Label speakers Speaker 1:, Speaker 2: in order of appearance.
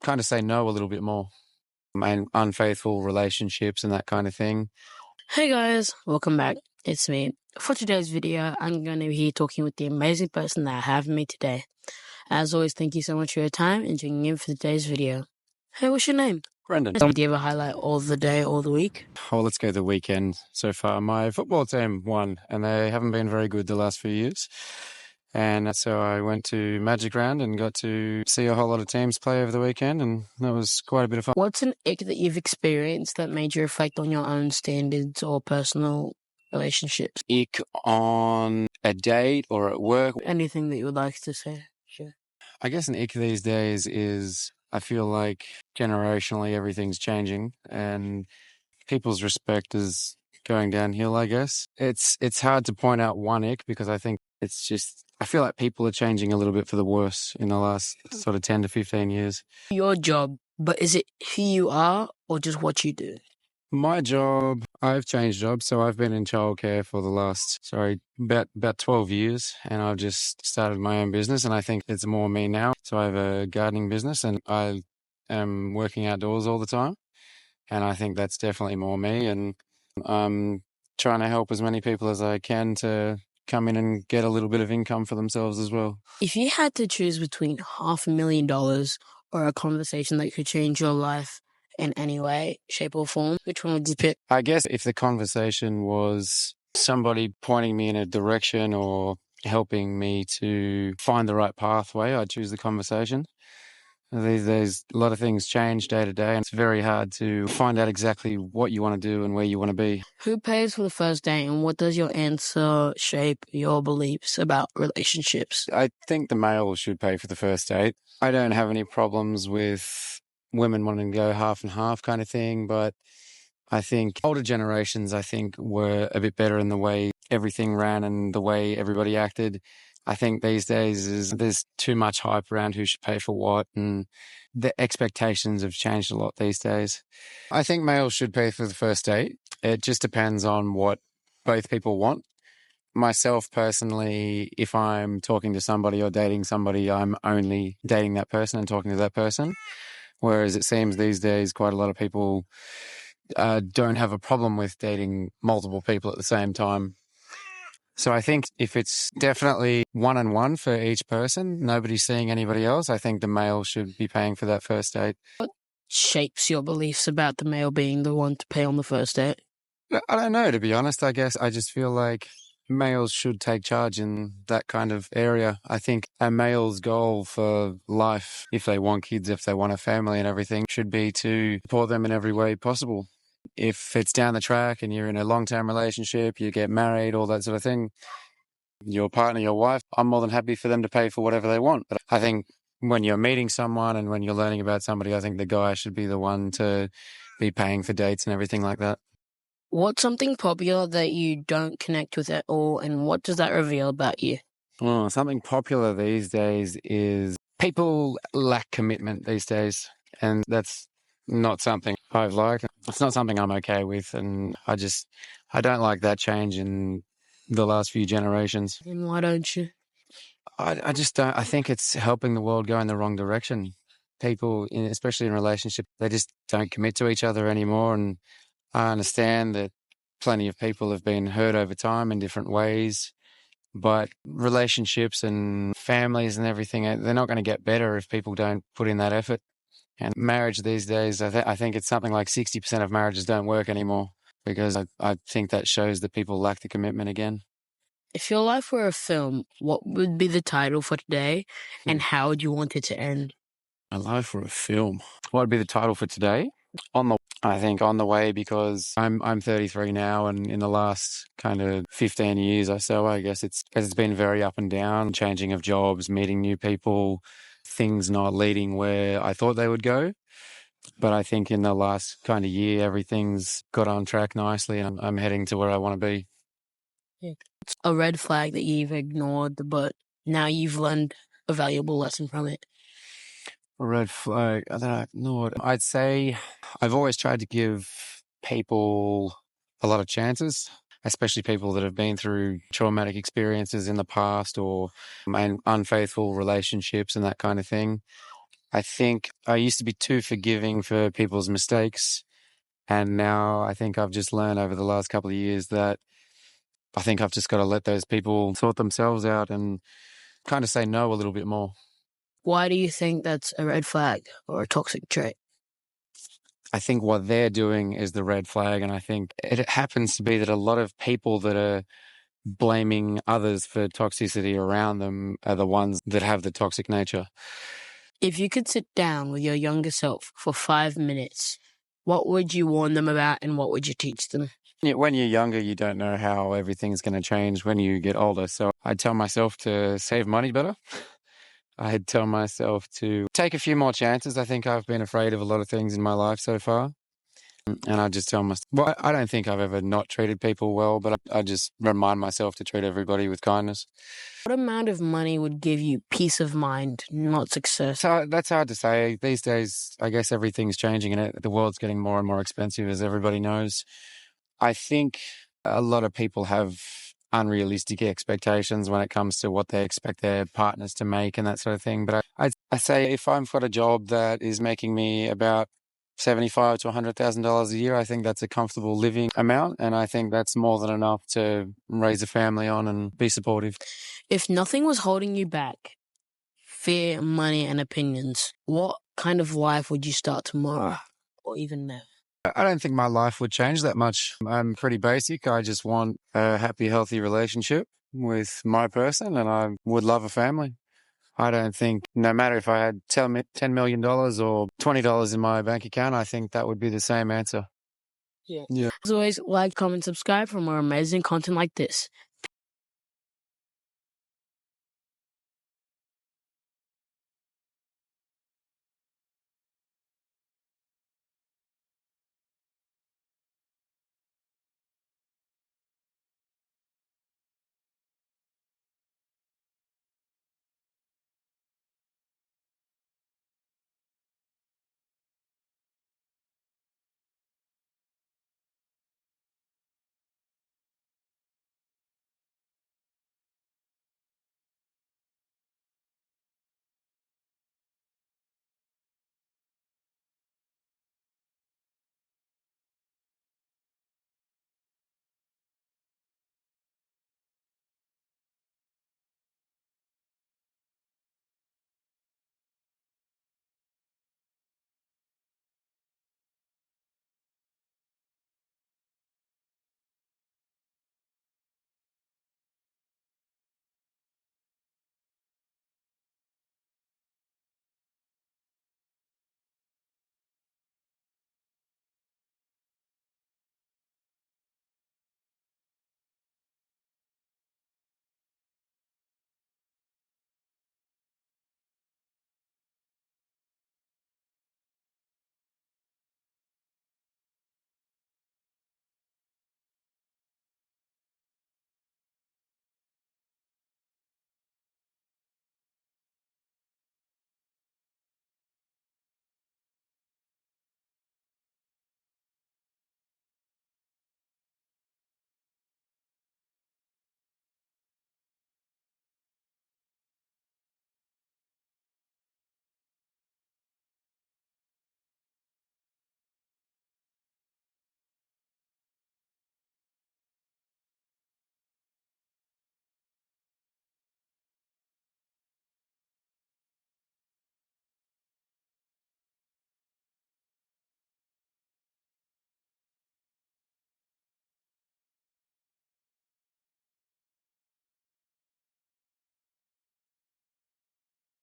Speaker 1: kind of say no a little bit more. And unfaithful relationships and that kind of thing.
Speaker 2: Hey guys, welcome back. It's me. For today's video, I'm going to be here talking with the amazing person that I have with me today. As always, thank you so much for your time and tuning in for today's video. Hey, what's your name?
Speaker 1: Brendan.
Speaker 2: Do you ever highlight all the day, all the week?
Speaker 1: Oh, let's go the weekend so far. My football team won, and they haven't been very good the last few years. And so I went to Magic Round and got to see a whole lot of teams play over the weekend, and that was quite a bit of fun.
Speaker 2: What's an ick that you've experienced that made you reflect on your own standards or personal relationships?
Speaker 1: Ick on a date or at work?
Speaker 2: Anything that you would like to say? Sure.
Speaker 1: I guess an ick these days is I feel like generationally everything's changing and people's respect is going downhill, I guess. It's hard to point out one ick because I think it's just, I feel like people are changing a little bit for the worse in the last sort of 10 to 15 years.
Speaker 2: Your job, but is it who you are or just what you do?
Speaker 1: My job, I've changed jobs, so I've been in childcare for the last, about 12 years, and I've just started my own business, and I think it's more me now. So I have a gardening business, and I am working outdoors all the time, and I think that's definitely more me, and I'm trying to help as many people as I can to come in and get a little bit of income for themselves as well.
Speaker 2: If you had to choose between $500,000 or a conversation that could change your life in any way, shape or form, which one would you pick?
Speaker 1: I guess if the conversation was somebody pointing me in a direction or helping me to find the right pathway, I'd choose the conversation. These days, a lot of things change day to day, and it's very hard to find out exactly what you want to do and where you want to be.
Speaker 2: Who pays for the first date, and what does your answer shape your beliefs about relationships?
Speaker 1: I think the male should pay for the first date. I don't have any problems with women wanting to go half and half kind of thing, but I think older generations, were a bit better in the way everything ran and the way everybody acted. I think these days there's too much hype around who should pay for what, and the expectations have changed a lot these days. I think males should pay for the first date. It just depends on what both people want. Myself personally, if I'm talking to somebody or dating somebody, I'm only dating that person and talking to that person. Whereas it seems these days quite a lot of people don't have a problem with dating multiple people at the same time. So I think if it's definitely one-on-one for each person, nobody's seeing anybody else, I think the male should be paying for that first date.
Speaker 2: What shapes your beliefs about the male being the one to pay on the first date?
Speaker 1: I don't know, to be honest. I guess I just feel like males should take charge in that kind of area. I think a male's goal for life, if they want kids, if they want a family and everything, should be to support them in every way possible. If it's down the track and you're in a long-term relationship, you get married, all that sort of thing, your partner, your wife, I'm more than happy for them to pay for whatever they want. But I think when you're meeting someone and when you're learning about somebody, I think the guy should be the one to be paying for dates and everything like that.
Speaker 2: What's something popular that you don't connect with at all, and what does that reveal about you?
Speaker 1: Oh, something popular these days is people lack commitment these days, and that's not something I've liked. It's not something I'm okay with, and I don't like that change in the last few generations.
Speaker 2: And why don't you?
Speaker 1: I just don't. I think it's helping the world go in the wrong direction. People, especially in relationships, they just don't commit to each other anymore, and I understand that plenty of people have been hurt over time in different ways. But relationships and families and everything, they're not going to get better if people don't put in that effort. And marriage these days, I think it's something like 60% of marriages don't work anymore because I think that shows that people lack the commitment again.
Speaker 2: If your life were a film, what would be the title for today, and how would you want it to end?
Speaker 1: My life were a film. What would be the title for today? I think on the way, because I'm 33 now, and in the last kind of 15 years or so, I guess it's been very up and down, changing of jobs, meeting new people, things not leading where I thought they would go. But I think in the last kind of year, everything's got on track nicely, and I'm heading to where I want to be.
Speaker 2: Yeah. A red flag that you've ignored, but now you've learned a valuable lesson from it.
Speaker 1: A red flag that I've ignored. I'd say I've always tried to give people a lot of chances, especially people that have been through traumatic experiences in the past or unfaithful relationships and that kind of thing. I think I used to be too forgiving for people's mistakes. And now I think I've just learned over the last couple of years that I think I've just got to let those people sort themselves out and kind of say no a little bit more.
Speaker 2: Why do you think that's a red flag or a toxic trait?
Speaker 1: I think what they're doing is the red flag. And I think it happens to be that a lot of people that are blaming others for toxicity around them are the ones that have the toxic nature.
Speaker 2: If you could sit down with your younger self for 5 minutes, what would you warn them about and what would you teach them?
Speaker 1: When you're younger, you don't know how everything's going to change when you get older. So I tell myself to save money better. I'd tell myself to take a few more chances. I think I've been afraid of a lot of things in my life so far. And I just tell myself, well, I don't think I've ever not treated people well, but I just remind myself to treat everybody with kindness.
Speaker 2: What amount of money would give you peace of mind, not success?
Speaker 1: So that's hard to say. These days, I guess everything's changing and the world's getting more and more expensive, as everybody knows. I think a lot of people have unrealistic expectations when it comes to what they expect their partners to make and that sort of thing. But I say if I've got a job that is making me about $75,000 to $100,000 a year, I think that's a comfortable living amount, and I think that's more than enough to raise a family on and be supportive.
Speaker 2: If nothing was holding you back, fear, money, and opinions, what kind of life would you start tomorrow or even now?
Speaker 1: I don't think my life would change that much. I'm pretty basic. I just want a happy, healthy relationship with my person, and I would love a family. I don't think, no matter if I had $10 million or $20 in my bank account, I think that would be the same answer.
Speaker 2: Yeah.
Speaker 1: Yeah.
Speaker 2: As always, like, comment, subscribe for more amazing content like this.